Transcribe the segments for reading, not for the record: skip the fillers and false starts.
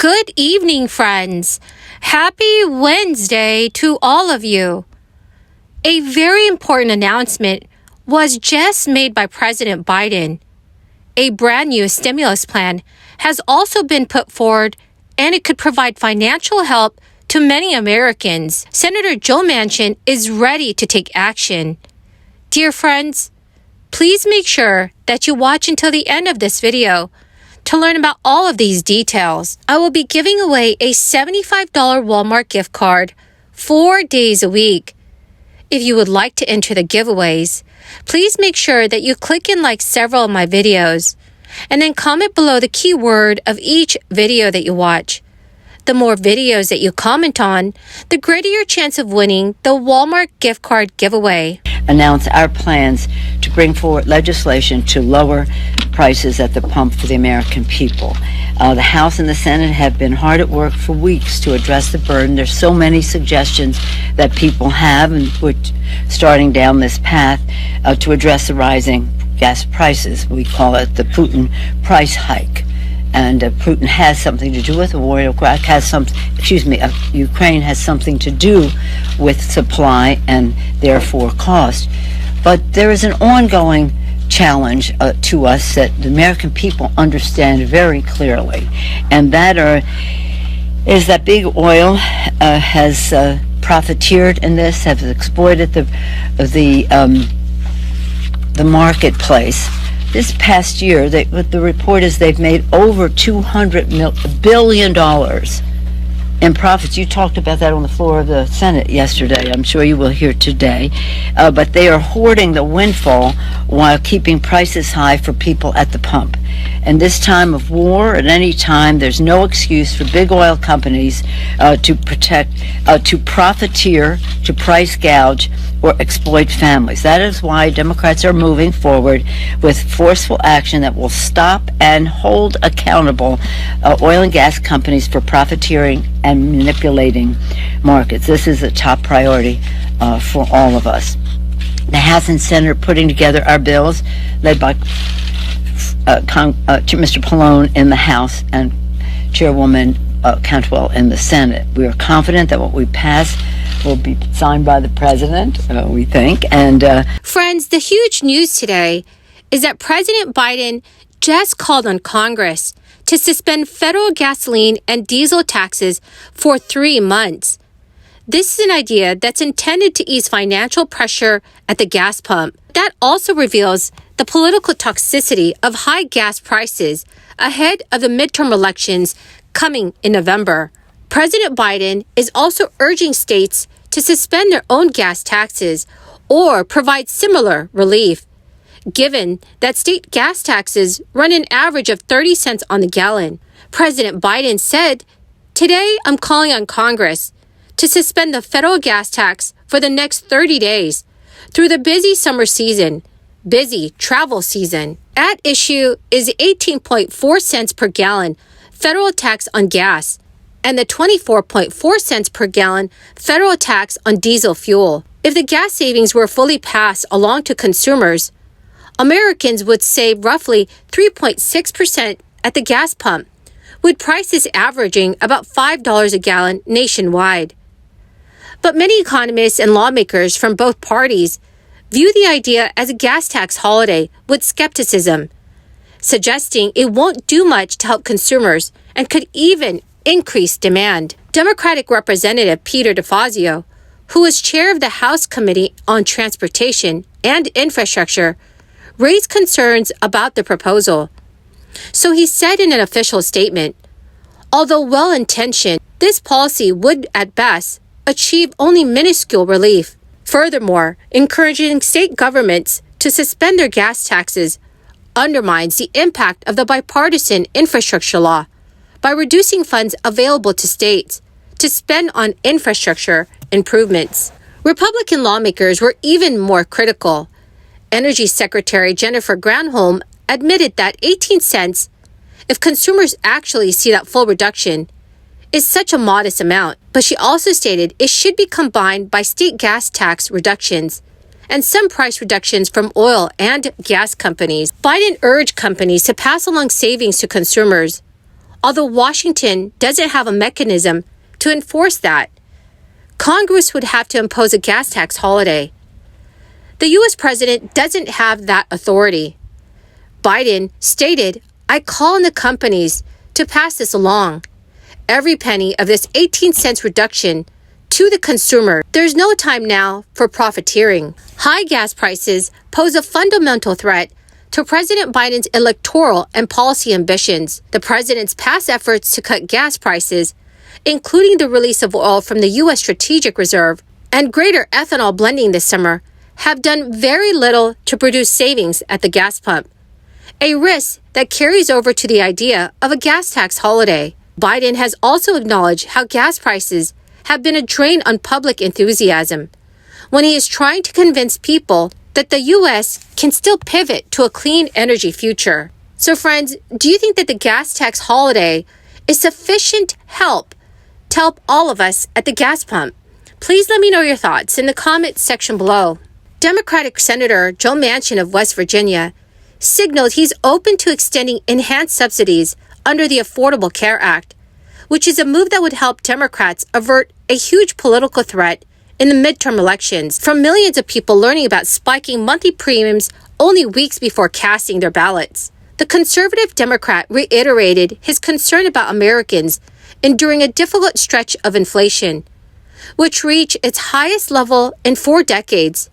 Good evening, friends. Happy Wednesday to all of you. A very important announcement was just made by President Biden. A brand new stimulus plan has also been put forward, and it could provide financial help to many Americans. Senator Joe Manchin is ready to take action. Dear friends, please make sure that you watch until the end of this video to learn about all of these details. I will be giving away a $75 Walmart gift card 4 days a week. If you would like to enter the giveaways, please make sure that you click and like several of my videos, and then comment below the keyword of each video that you watch. The more videos that you comment on, the greater your chance of winning the Walmart gift card giveaway. Announce our plans to bring forward legislation to lower prices at the pump for the American people. The House and the Senate have been hard at work for weeks to address the burden. There's so many suggestions that people have, and we're starting down this path to address the rising gas prices. We call it the Putin price hike. And Putin has something to do with the war. Ukraine has something to do with supply and therefore cost. But there is an ongoing challenge to us that the American people understand very clearly, and that is that big oil has profiteered in this, has exploited the marketplace. This past year, the report is they've made over $200 billion in profits. You talked about that on the floor of the Senate yesterday. I'm sure you will hear today. But they are hoarding the windfall while keeping prices high for people at the pump. And this time of war, at any time, there's no excuse for big oil companies to profiteer, to price gouge, or exploit families. That is why Democrats are moving forward with forceful action that will stop and hold accountable oil and gas companies for profiteering and manipulating markets. This is a top priority for all of us. The House and Senate are putting together our bills, led by Mr. Pallone in the House and Chairwoman Cantwell in the Senate. We are confident that what we pass will be signed by the president, we think. And friends, the huge news today is that President Biden just called on Congress to suspend federal gasoline and diesel taxes for 3 months. This is an idea that's intended to ease financial pressure at the gas pump. That also reveals the political toxicity of high gas prices ahead of the midterm elections coming in November. President Biden is also urging states to suspend their own gas taxes or provide similar relief, given that state gas taxes run an average of 30 cents on the gallon. President Biden said, "Today I'm calling on Congress to suspend the federal gas tax for the next 30 days through the busy summer season, busy travel season." At issue is 18.4 cents per gallon federal tax on gas and the 24.4 cents per gallon federal tax on diesel fuel. If the gas savings were fully passed along to consumers, Americans would save roughly 3.6% at the gas pump, with prices averaging about $5 a gallon nationwide. But many economists and lawmakers from both parties view the idea as a gas tax holiday with skepticism, suggesting it won't do much to help consumers and could even increase demand. Democratic Representative Peter DeFazio, who is chair of the House Committee on Transportation and Infrastructure, raised concerns about the proposal. So he said in an official statement, although well-intentioned, this policy would at best achieve only minuscule relief. Furthermore, encouraging state governments to suspend their gas taxes undermines the impact of the bipartisan infrastructure law by reducing funds available to states to spend on infrastructure improvements. Republican lawmakers were even more critical. Energy Secretary Jennifer Granholm admitted that 18 cents, if consumers actually see that full reduction, is such a modest amount, but she also stated it should be combined by state gas tax reductions and some price reductions from oil and gas companies. Biden urged companies to pass along savings to consumers, although Washington doesn't have a mechanism to enforce that. Congress would have to impose a gas tax holiday. The U.S. president doesn't have that authority. Biden stated, "I call on the companies to pass this along. Every penny of this 18 cents reduction to the consumer. There's no time now for profiteering." High gas prices pose a fundamental threat to President Biden's electoral and policy ambitions. The president's past efforts to cut gas prices, including the release of oil from the U.S. Strategic Reserve and greater ethanol blending this summer, have done very little to produce savings at the gas pump, a risk that carries over to the idea of a gas tax holiday. Biden has also acknowledged how gas prices have been a drain on public enthusiasm when he is trying to convince people that the U.S. can still pivot to a clean energy future. So friends, do you think that the gas tax holiday is sufficient help to help all of us at the gas pump? Please let me know your thoughts in the comments section below. Democratic Senator Joe Manchin of West Virginia signaled he's open to extending enhanced subsidies under the Affordable Care Act, which is a move that would help Democrats avert a huge political threat in the midterm elections from millions of people learning about spiking monthly premiums only weeks before casting their ballots. The conservative Democrat reiterated his concern about Americans enduring a difficult stretch of inflation, which reached its highest level in 4 decades.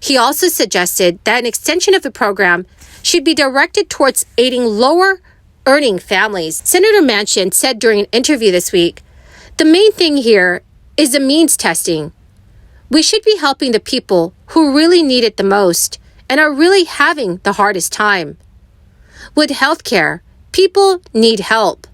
He also suggested that an extension of the program should be directed towards aiding lower-earning families. Senator Manchin said during an interview this week, "The main thing here is the means testing. We should be helping the people who really need it the most and are really having the hardest time. With healthcare, people need help."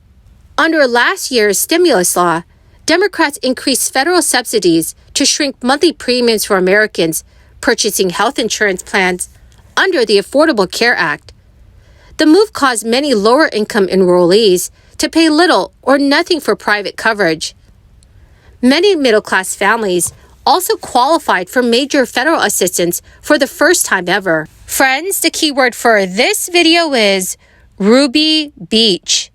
Under last year's stimulus law, Democrats increased federal subsidies to shrink monthly premiums for Americans purchasing health insurance plans under the Affordable Care Act. The move caused many lower-income enrollees to pay little or nothing for private coverage. Many middle-class families also qualified for major federal assistance for the first time ever. Friends, the keyword for this video is Ruby Beach.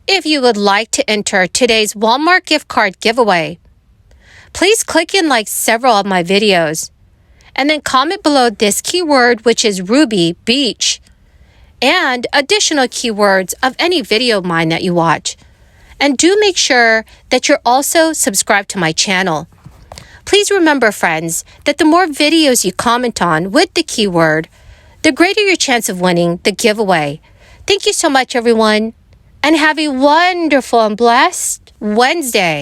If you would like to enter today's Walmart gift card giveaway, please click and like several of my videos, and then comment below this keyword, which is Ruby Beach, and additional keywords of any video of mine that you watch. And do make sure that you're also subscribed to my channel. Please remember, friends, that the more videos you comment on with the keyword, the greater your chance of winning the giveaway. Thank you so much, everyone, and have a wonderful and blessed Wednesday.